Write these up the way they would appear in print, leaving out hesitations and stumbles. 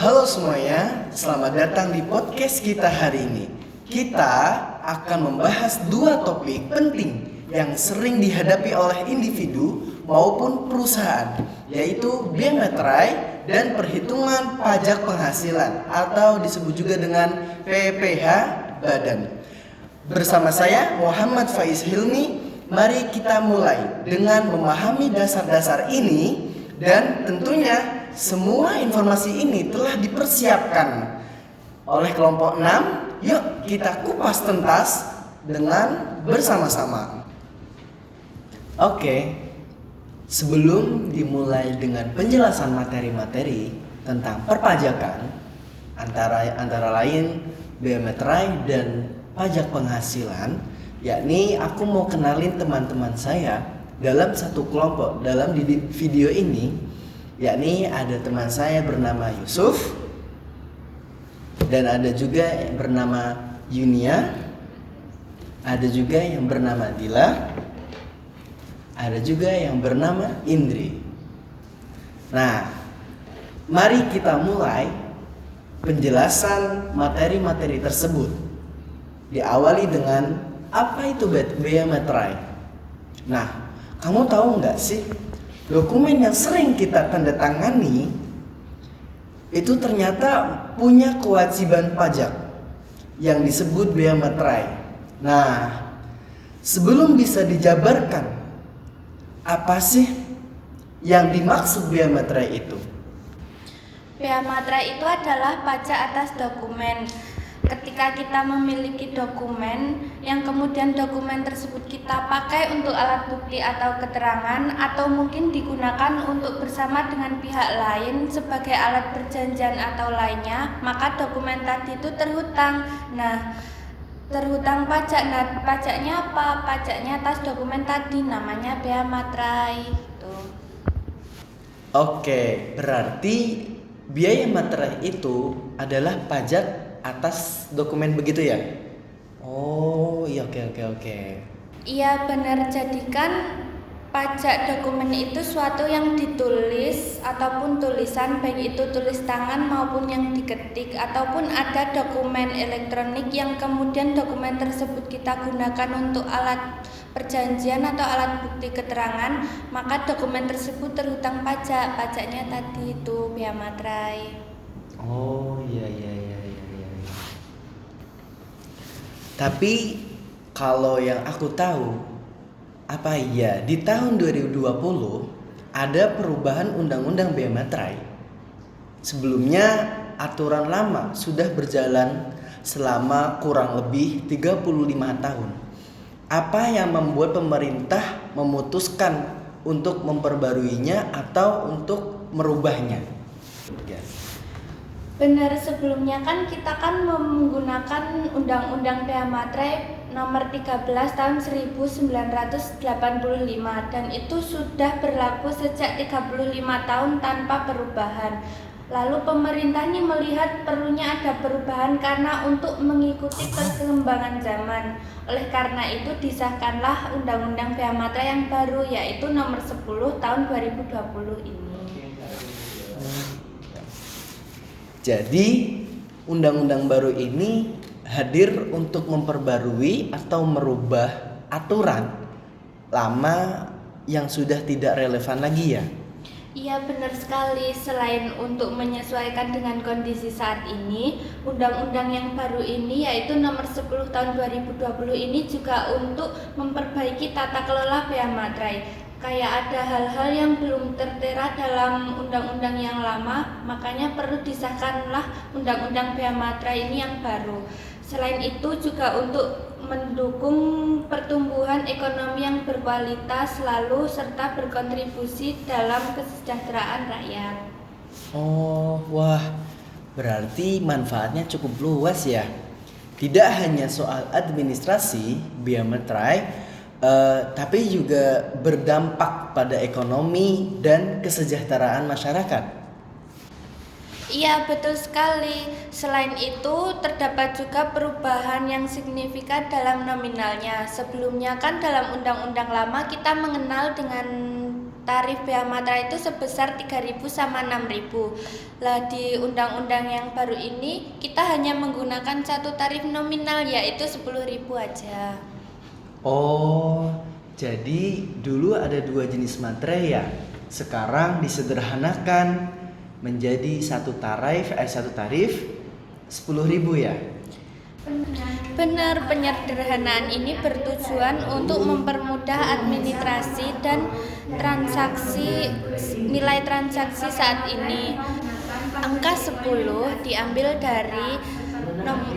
Halo semuanya, selamat datang di podcast kita hari ini. Kita akan membahas dua topik penting yang sering dihadapi oleh individu maupun perusahaan, yaitu biaya materai dan perhitungan pajak penghasilan atau disebut juga dengan PPh badan. Bersama saya Muhammad Faiz Hilmi, mari kita mulai dengan memahami dasar-dasar ini dan tentunya semua informasi ini telah dipersiapkan oleh kelompok 6. Yuk kita kupas tuntas dengan bersama-sama. Oke, sebelum dimulai dengan penjelasan materi-materi tentang perpajakan antara lain bea materai dan pajak penghasilan, yakni aku mau kenalin teman-teman saya dalam satu kelompok dalam video ini, yakni ada teman saya bernama Yusuf dan ada juga yang bernama Yunia, ada juga yang bernama Dila, ada juga yang bernama Indri. Nah, mari kita mulai penjelasan materi-materi tersebut. Diawali dengan apa itu bea materai. Nah, kamu tahu nggak sih, dokumen yang sering kita tanda tangani itu ternyata punya kewajiban pajak yang disebut bea materai. Nah, sebelum bisa dijabarkan apa sih yang dimaksud bea materai itu? Bea materai itu adalah pajak atas dokumen. Ketika kita memiliki dokumen yang kemudian dokumen tersebut kita pakai untuk alat bukti atau keterangan, atau mungkin digunakan untuk bersama dengan pihak lain sebagai alat perjanjian atau lainnya, maka dokumen tadi itu terhutang. Nah, terhutang pajak. Nah, pajaknya apa? Pajaknya atas dokumen tadi, namanya bea materai. Oke, berarti biaya materai itu adalah pajak atas dokumen begitu ya? Oh iya, oke. Iya benar, jadikan pajak dokumen itu suatu yang ditulis ataupun tulisan, baik itu tulis tangan maupun yang diketik, ataupun ada dokumen elektronik yang kemudian dokumen tersebut kita gunakan untuk alat perjanjian atau alat bukti keterangan, maka dokumen tersebut terhutang pajak. Pajaknya tadi itu bea materai. Oh iya. Tapi kalau yang aku tahu, apa iya di tahun 2020 ada perubahan undang-undang bea materai. Sebelumnya aturan lama sudah berjalan selama kurang lebih 35 tahun. Apa yang membuat pemerintah memutuskan untuk memperbaruinya atau untuk merubahnya? Benar, sebelumnya kan kita menggunakan Undang-Undang Bea Materai nomor 13 tahun 1985, dan itu sudah berlaku sejak 35 tahun tanpa perubahan. Lalu pemerintah ini melihat perlunya ada perubahan karena untuk mengikuti perkembangan zaman. Oleh karena itu disahkanlah Undang-Undang Bea Materai yang baru, yaitu nomor 10 tahun 2020 ini. Jadi undang-undang baru ini hadir untuk memperbarui atau merubah aturan lama yang sudah tidak relevan lagi ya? Iya benar sekali, selain untuk menyesuaikan dengan kondisi saat ini, undang-undang yang baru ini yaitu nomor 10 tahun 2020 ini juga untuk memperbaiki tata kelola bea materai. Kayak ada hal-hal yang belum tertera dalam undang-undang yang lama, makanya perlu disahkanlah undang-undang bea materai ini yang baru. Selain itu juga untuk mendukung pertumbuhan ekonomi yang berkualitas lalu serta berkontribusi dalam kesejahteraan rakyat. Oh, wah, berarti manfaatnya cukup luas ya. Tidak hanya soal administrasi bea materai, tapi juga berdampak pada ekonomi dan kesejahteraan masyarakat. Iya betul sekali. Selain itu terdapat juga perubahan yang signifikan dalam nominalnya. Sebelumnya kan dalam undang-undang lama kita mengenal dengan tarif bea materai itu sebesar 3.000 sama 6.000. Lah di undang-undang yang baru ini kita hanya menggunakan satu tarif nominal yaitu 10.000 aja. Oh, jadi dulu ada 2 jenis materai ya. Sekarang disederhanakan menjadi satu tarif 10.000 ya. Benar, penyederhanaan ini bertujuan untuk mempermudah administrasi dan nilai transaksi saat ini. Angka 10 diambil dari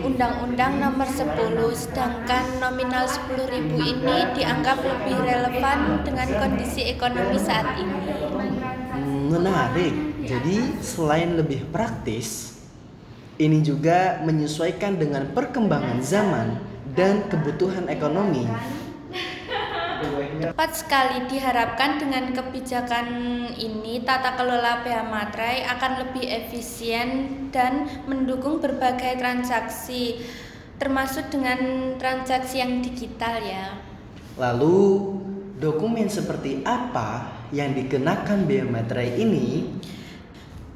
Undang-Undang Nomor 10, sedangkan nominal 10.000 ini dianggap lebih relevan dengan kondisi ekonomi saat ini. Menarik. Jadi selain lebih praktis, ini juga menyesuaikan dengan perkembangan zaman dan kebutuhan ekonomi. Tepat sekali, diharapkan dengan kebijakan ini tata kelola bea materai akan lebih efisien dan mendukung berbagai transaksi, termasuk dengan transaksi yang digital ya. Lalu, dokumen seperti apa yang dikenakan bea materai ini?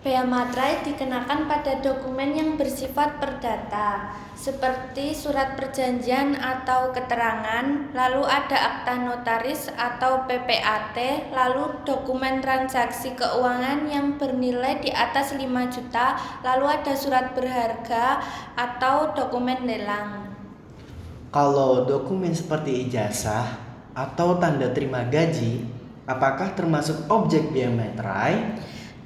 Bea materai dikenakan pada dokumen yang bersifat perdata, seperti surat perjanjian atau keterangan, lalu ada akta notaris atau PPAT, lalu dokumen transaksi keuangan yang bernilai di atas 5 juta, lalu ada surat berharga atau dokumen lelang. Kalau dokumen seperti ijazah atau tanda terima gaji, apakah termasuk objek bea materai?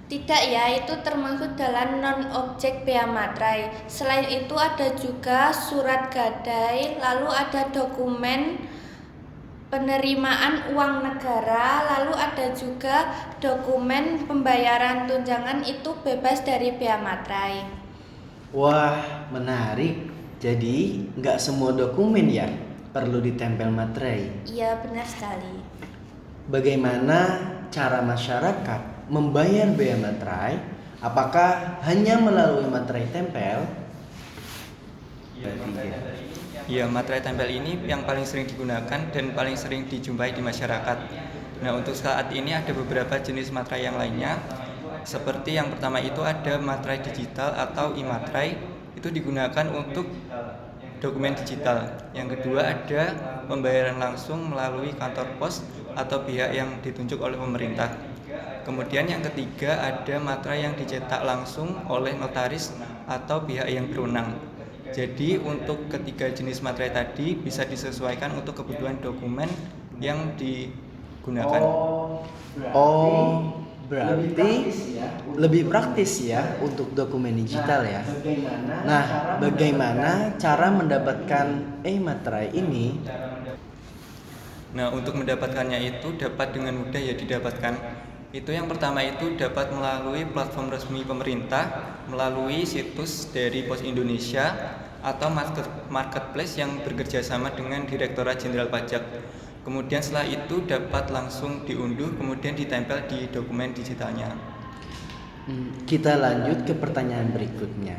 Tidak ya, itu termasuk dalam non-objek bea materai. Selain itu ada juga surat gadai, lalu ada dokumen penerimaan uang negara, lalu ada juga dokumen pembayaran tunjangan, itu bebas dari bea materai. Wah, menarik. Jadi, nggak semua dokumen ya perlu ditempel materai. Iya, benar sekali. Bagaimana cara masyarakat membayar bea materai? Apakah hanya melalui materai tempel? Ya, materai tempel ini yang paling sering digunakan dan paling sering dijumpai di masyarakat. Nah, untuk saat ini ada beberapa jenis materai yang lainnya. Seperti yang pertama itu ada materai digital atau e-materai, itu digunakan untuk dokumen digital. Yang kedua ada pembayaran langsung melalui kantor pos atau pihak yang ditunjuk oleh pemerintah. Kemudian yang ketiga ada materai yang dicetak langsung oleh notaris atau pihak yang berwenang. Jadi untuk ketiga jenis materai tadi bisa disesuaikan untuk kebutuhan dokumen yang digunakan. Berarti lebih praktis ya untuk dokumen digital ya. Nah, bagaimana cara mendapatkan e-materai ini? Nah, untuk mendapatkannya itu dapat dengan mudah ya didapatkan. Itu yang pertama itu dapat melalui platform resmi pemerintah, melalui situs dari Pos Indonesia atau marketplace yang bekerja sama dengan Direktorat Jenderal Pajak. Kemudian setelah itu dapat langsung diunduh, kemudian ditempel di dokumen digitalnya. Kita lanjut ke pertanyaan berikutnya.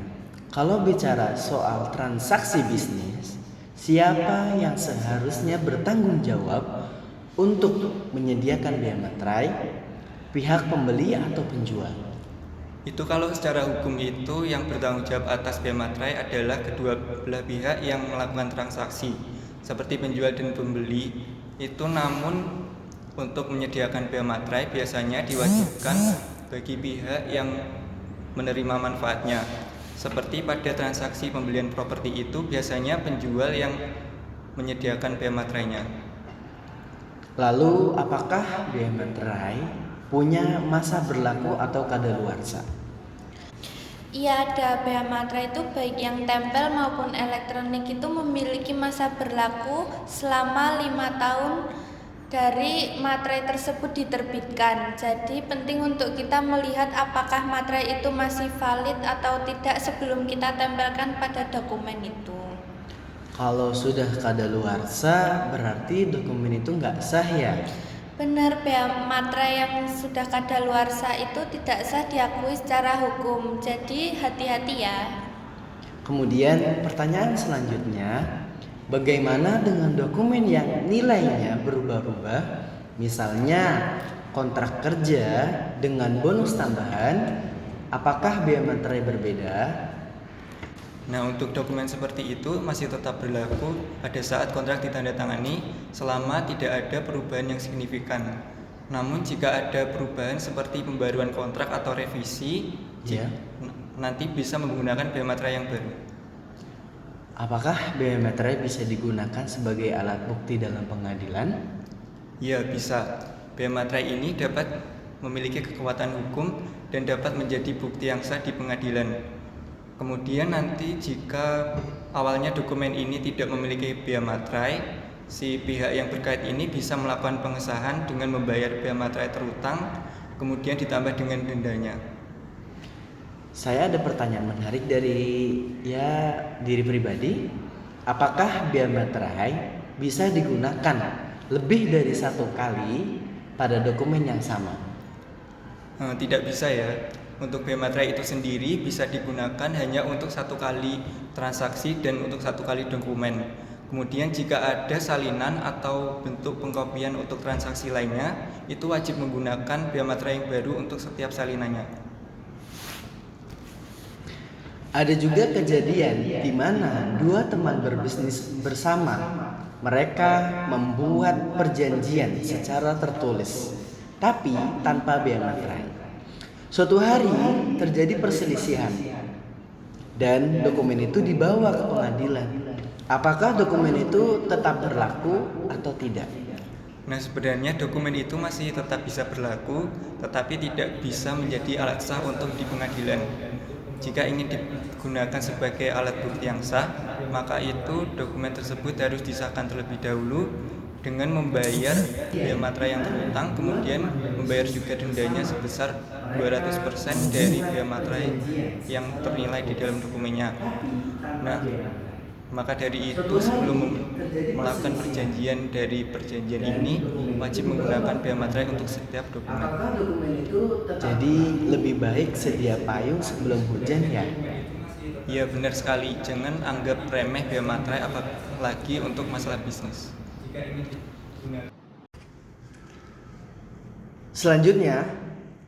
Kalau bicara soal transaksi bisnis, siapa yang seharusnya bertanggung jawab untuk menyediakan bea materai? Pihak pembeli atau penjual? Itu kalau secara hukum itu yang bertanggung jawab atas bea materai adalah kedua belah pihak yang melakukan transaksi, seperti penjual dan pembeli. Itu namun untuk menyediakan bea materai biasanya diwajibkan bagi pihak yang menerima manfaatnya. Seperti pada transaksi pembelian properti itu biasanya penjual yang menyediakan bea materainya. Lalu apakah bea materai punya masa berlaku atau kadaluarsa? Iya, ada bea materai itu baik yang tempel maupun elektronik itu memiliki masa berlaku selama 5 tahun dari materai tersebut diterbitkan. Jadi penting untuk kita melihat apakah materai itu masih valid atau tidak sebelum kita tempelkan pada dokumen itu. Kalau sudah kadaluarsa berarti dokumen itu nggak sah ya? Benar, bea materai yang sudah kadaluarsa itu tidak sah diakui secara hukum. Jadi hati-hati ya. Kemudian pertanyaan selanjutnya, bagaimana dengan dokumen yang nilainya berubah-ubah? Misalnya kontrak kerja dengan bonus tambahan, apakah biaya materai berbeda? Nah, untuk dokumen seperti itu masih tetap berlaku pada saat kontrak ditandatangani selama tidak ada perubahan yang signifikan. Namun jika ada perubahan seperti pembaruan kontrak atau revisi, nanti bisa menggunakan biaya materai yang baru. Apakah biaya materai bisa digunakan sebagai alat bukti dalam pengadilan? Ya, bisa. Biaya materai ini dapat memiliki kekuatan hukum dan dapat menjadi bukti yang sah di pengadilan. Kemudian nanti jika awalnya dokumen ini tidak memiliki biaya materai, si pihak yang terkait ini bisa melakukan pengesahan dengan membayar biaya materai terutang, kemudian ditambah dengan dendanya. Saya ada pertanyaan menarik dari diri pribadi. Apakah biaya materai bisa digunakan lebih dari satu kali pada dokumen yang sama? Tidak bisa ya. Untuk biaya materai itu sendiri bisa digunakan hanya untuk satu kali transaksi dan untuk satu kali dokumen. Kemudian jika ada salinan atau bentuk pengkopian untuk transaksi lainnya, itu wajib menggunakan biaya materai yang baru untuk setiap salinannya. Ada juga kejadian di mana dua teman berbisnis bersama. Mereka membuat perjanjian secara tertulis, tapi tanpa biaya materai. Suatu hari terjadi perselisihan dan dokumen itu dibawa ke pengadilan. Apakah dokumen itu tetap berlaku atau tidak? Nah, sebenarnya dokumen itu masih tetap bisa berlaku, tetapi tidak bisa menjadi alat sah untuk di pengadilan. Jika ingin digunakan sebagai alat bukti yang sah, maka itu dokumen tersebut harus disahkan terlebih dahulu dengan membayar biaya materai yang terutang, kemudian membayar juga dendanya sebesar 200% dari biaya materai yang ternilai di dalam dokumennya. Nah, maka dari itu sebelum melakukan perjanjian dari perjanjian ini wajib menggunakan biaya materai untuk setiap dokumen. Jadi lebih baik sedia payung sebelum hujan ya? Ya, benar sekali, jangan anggap remeh biaya materai apalagi untuk masalah bisnis. Selanjutnya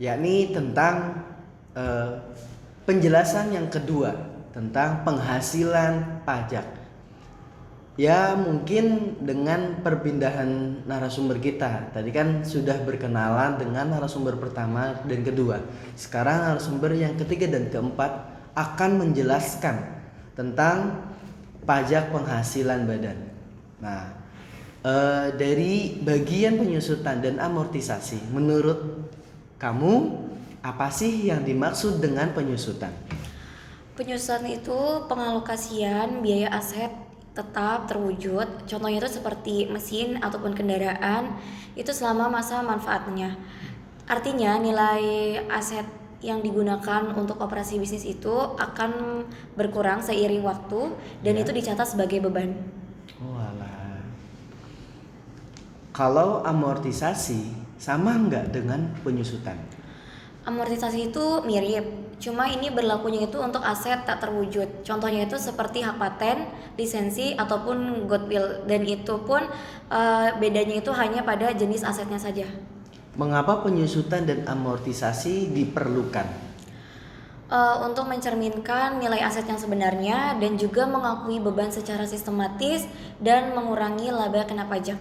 yakni tentang penjelasan yang kedua tentang penghasilan pajak. Ya, mungkin dengan perpindahan narasumber kita. Tadi kan sudah berkenalan dengan narasumber pertama dan kedua. Sekarang narasumber yang ketiga dan keempat akan menjelaskan tentang pajak penghasilan badan. Nah, dari bagian penyusutan dan amortisasi, menurut kamu apa sih yang dimaksud dengan penyusutan? Penyusutan itu pengalokasian biaya aset tetap terwujud. Contohnya itu seperti mesin ataupun kendaraan itu selama masa manfaatnya. Artinya nilai aset yang digunakan untuk operasi bisnis itu akan berkurang seiring waktu dan itu dicatat sebagai beban. Walah. Kalau amortisasi sama nggak dengan penyusutan? Amortisasi itu mirip, cuma ini berlakunya itu untuk aset tak terwujud. Contohnya itu seperti hak paten, lisensi ataupun goodwill, dan itu pun bedanya itu hanya pada jenis asetnya saja. Mengapa penyusutan dan amortisasi diperlukan? Untuk mencerminkan nilai aset yang sebenarnya dan juga mengakui beban secara sistematis dan mengurangi laba kena pajak.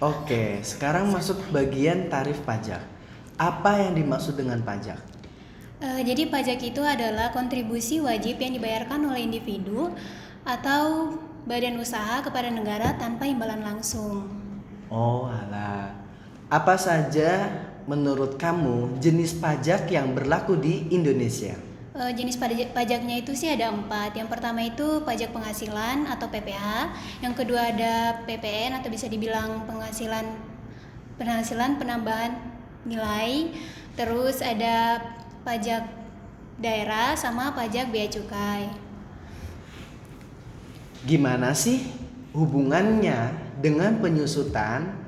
Oke, sekarang masuk bagian tarif pajak. Apa yang dimaksud dengan pajak? Jadi pajak itu adalah kontribusi wajib yang dibayarkan oleh individu atau badan usaha kepada negara tanpa imbalan langsung. Oh alah. Apa saja menurut kamu jenis pajak yang berlaku di Indonesia? Jenis pajaknya itu sih ada 4. Yang pertama itu pajak penghasilan atau PPH. Yang kedua ada PPN atau bisa dibilang penghasilan penambahan nilai. Terus ada pajak daerah sama pajak bea cukai. Gimana sih hubungannya dengan penyusutan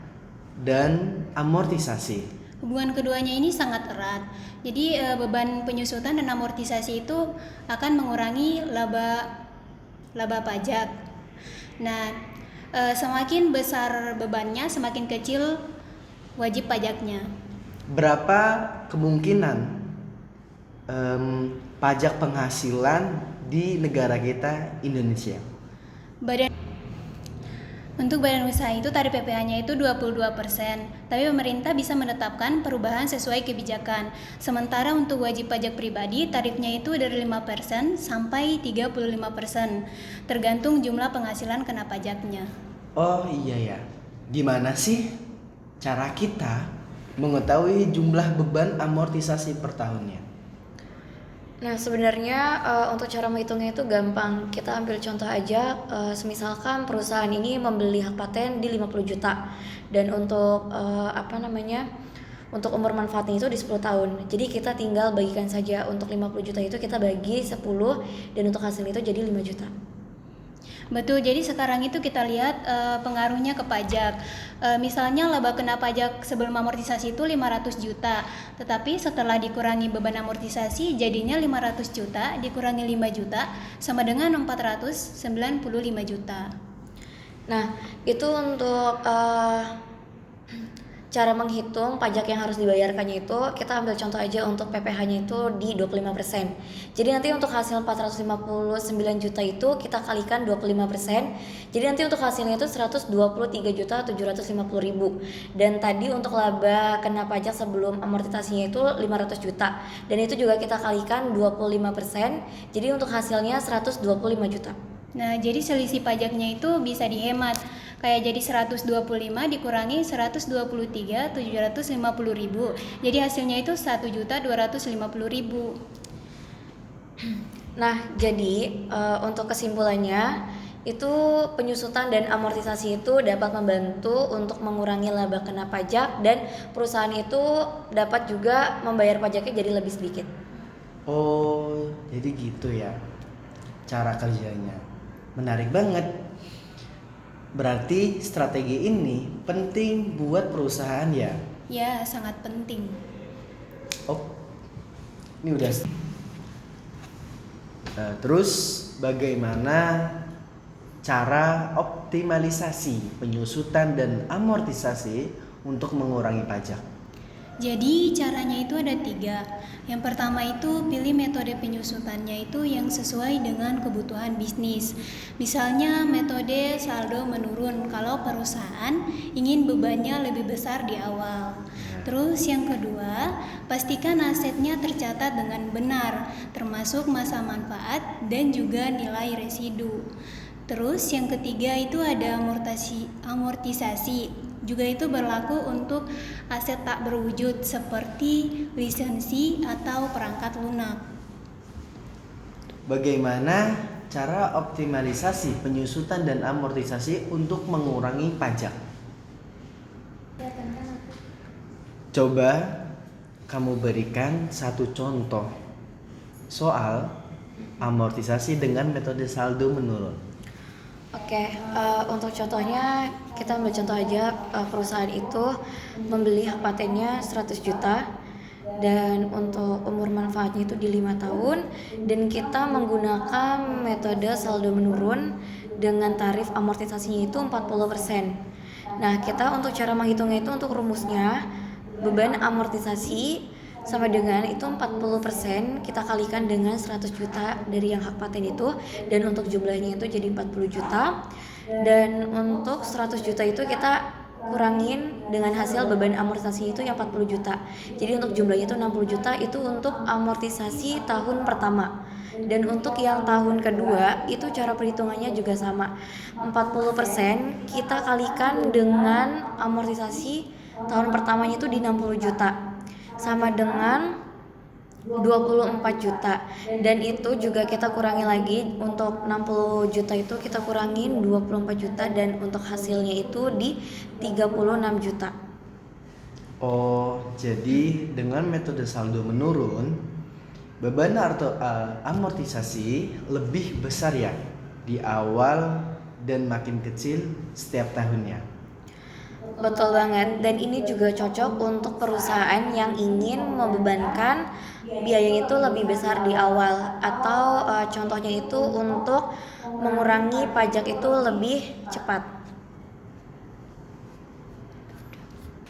dan amortisasi? Hubungan keduanya ini sangat erat. Jadi beban penyusutan dan amortisasi itu akan mengurangi laba pajak. Nah, semakin besar bebannya, semakin kecil wajib pajaknya. berapa kemungkinan pajak penghasilan di negara kita Indonesia? Untuk badan usaha itu tarif PPh-nya itu 22%, tapi pemerintah bisa menetapkan perubahan sesuai kebijakan. Sementara untuk wajib pajak pribadi, tarifnya itu dari 5% sampai 35%, tergantung jumlah penghasilan kena pajaknya. Oh iya ya, gimana sih cara kita mengetahui jumlah beban amortisasi per tahunnya? Nah, sebenarnya untuk cara menghitungnya itu gampang. Kita ambil contoh aja, semisalkan perusahaan ini membeli hak paten di 50 juta dan untuk untuk umur manfaatnya itu di 10 tahun. Jadi kita tinggal bagikan saja, untuk 50 juta itu kita bagi 10 dan untuk hasil itu jadi 5 juta. Betul, jadi sekarang itu kita lihat pengaruhnya ke pajak. Misalnya laba kena pajak sebelum amortisasi itu 500 juta, tetapi setelah dikurangi beban amortisasi jadinya 500 juta dikurangi 5 juta sama dengan 495 juta. Nah, itu untuk cara menghitung pajak yang harus dibayarkannya itu, kita ambil contoh aja untuk PPh-nya itu di 25%. Jadi nanti untuk hasil 459 juta itu kita kalikan 25%. Jadi nanti untuk hasilnya itu 123.750.000. Dan tadi untuk laba kena pajak sebelum amortisasinya itu 500 juta. Dan itu juga kita kalikan 25%. Jadi untuk hasilnya 125 juta. Nah, jadi selisih pajaknya itu bisa dihemat. Kayak jadi 125 dikurangi 123.750.000. Jadi hasilnya itu 1.250.000. Nah, jadi untuk kesimpulannya itu penyusutan dan amortisasi itu dapat membantu untuk mengurangi laba kena pajak dan perusahaan itu dapat juga membayar pajaknya jadi lebih sedikit. Oh, jadi gitu ya cara kerjanya. Menarik banget. Berarti strategi ini penting buat perusahaan ya? Ya, sangat penting. Oh, ini udah. Terus bagaimana cara optimalisasi penyusutan dan amortisasi untuk mengurangi pajak? Jadi caranya itu ada 3. Yang pertama itu pilih metode penyusutannya itu yang sesuai dengan kebutuhan bisnis. Misalnya metode saldo menurun kalau perusahaan ingin bebannya lebih besar di awal. Terus yang kedua, pastikan asetnya tercatat dengan benar, termasuk masa manfaat dan juga nilai residu. Terus yang ketiga itu ada amortisasi. Juga itu berlaku untuk aset tak berwujud seperti lisensi atau perangkat lunak. Bagaimana cara optimalisasi penyusutan dan amortisasi untuk mengurangi pajak? Coba kamu berikan satu contoh soal amortisasi dengan metode saldo menurun. Oke, untuk contohnya kita ambil contoh aja, perusahaan itu membeli hak patennya 100 juta dan untuk umur manfaatnya itu di 5 tahun dan kita menggunakan metode saldo menurun dengan tarif amortisasinya itu 40%. Nah, kita untuk cara menghitungnya itu untuk rumusnya beban amortisasi sama dengan itu 40% kita kalikan dengan 100 juta dari yang hak paten itu dan untuk jumlahnya itu jadi 40 juta dan untuk 100 juta itu kita kurangin dengan hasil beban amortisasi itu yang 40 juta. Jadi untuk jumlahnya itu 60 juta itu untuk amortisasi tahun pertama. Dan untuk yang tahun kedua itu cara perhitungannya juga sama. 40% kita kalikan dengan amortisasi tahun pertamanya itu di 60 juta. Sama dengan 24 juta dan itu juga kita kurangi lagi untuk 60 juta itu kita kurangin 24 juta dan untuk hasilnya itu di 36 juta. Oh, jadi dengan metode saldo menurun beban atau amortisasi lebih besar ya di awal dan makin kecil setiap tahunnya. Betul banget, dan ini juga cocok untuk perusahaan yang ingin membebankan biaya itu lebih besar di awal atau contohnya itu untuk mengurangi pajak itu lebih cepat.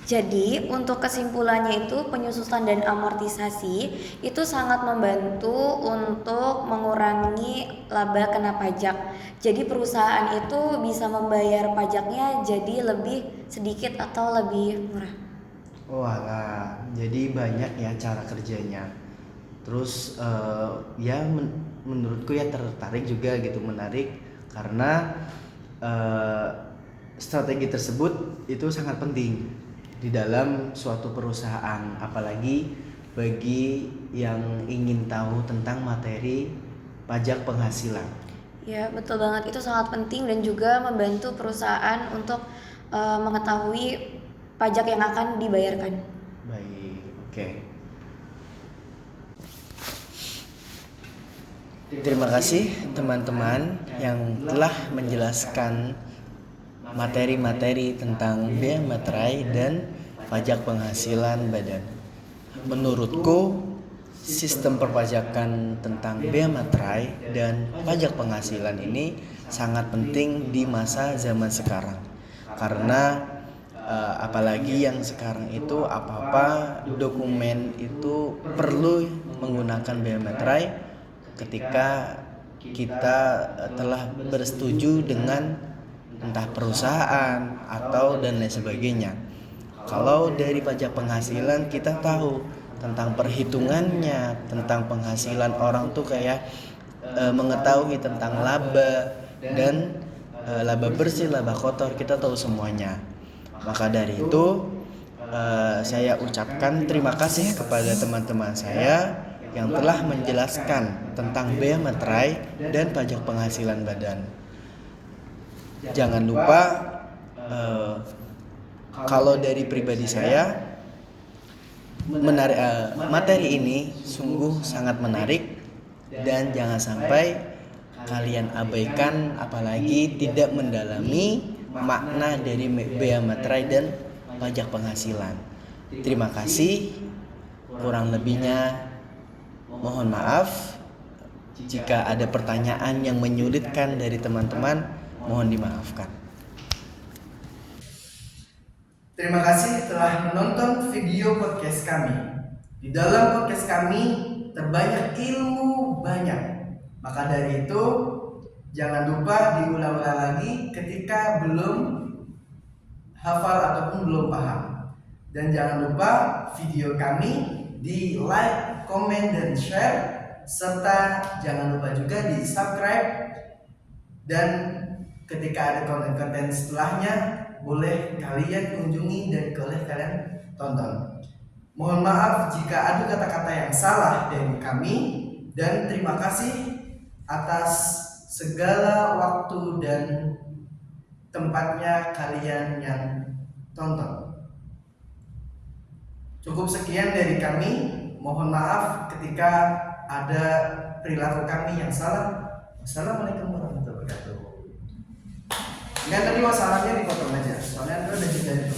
Jadi untuk kesimpulannya itu penyusutan dan amortisasi itu sangat membantu untuk mengurangi laba kena pajak. Jadi perusahaan itu bisa membayar pajaknya jadi lebih sedikit atau lebih murah. Walah, jadi banyak ya cara kerjanya. Terus ya menurutku ya tertarik juga gitu, menarik karena strategi tersebut itu sangat penting di dalam suatu perusahaan, apalagi bagi yang ingin tahu tentang materi pajak penghasilan. Ya, betul banget, itu sangat penting dan juga membantu perusahaan untuk mengetahui pajak yang akan dibayarkan. Baik, oke. Terima kasih teman-teman yang telah menjelaskan materi-materi tentang bea materai dan pajak penghasilan badan. Menurutku, sistem perpajakan tentang bea materai dan pajak penghasilan ini sangat penting di masa zaman sekarang. Karena apalagi yang sekarang itu apa-apa dokumen itu perlu menggunakan bea materai ketika kita telah bersetuju dengan entah perusahaan atau dan lain sebagainya. Kalau dari pajak penghasilan kita tahu tentang perhitungannya, tentang penghasilan orang tuh kayak mengetahui tentang laba dan laba bersih, laba kotor, kita tahu semuanya. Maka dari itu saya ucapkan terima kasih kepada teman-teman saya yang telah menjelaskan tentang bea materai dan pajak penghasilan badan. Jangan lupa kalau dari pribadi saya materi ini sungguh sangat menarik dan jangan sampai kalian abaikan apalagi tidak mendalami makna dari bea materai dan pajak penghasilan. Terima kasih, kurang lebihnya mohon maaf. Jika ada pertanyaan yang menyulitkan dari teman-teman, mohon dimaafkan. Terima kasih telah menonton video podcast kami. Di dalam podcast kami terbanyak ilmu banyak. Maka dari itu jangan lupa diulang-ulang lagi ketika belum hafal ataupun belum paham. Dan jangan lupa video kami di like, komen, dan share, serta jangan lupa juga di subscribe. Dan ketika ada konten-konten setelahnya, boleh kalian kunjungi dan boleh kalian tonton. Mohon maaf jika ada kata-kata yang salah dari kami, dan terima kasih atas segala waktu dan tempatnya kalian yang tonton. Cukup sekian dari kami. Mohon maaf ketika ada perilaku kami yang salah. Wassalamualaikum warahmatullahi wabarakatuh. Enggak, tadi masalahnya dipotong aja, soalnya udah jeda itu.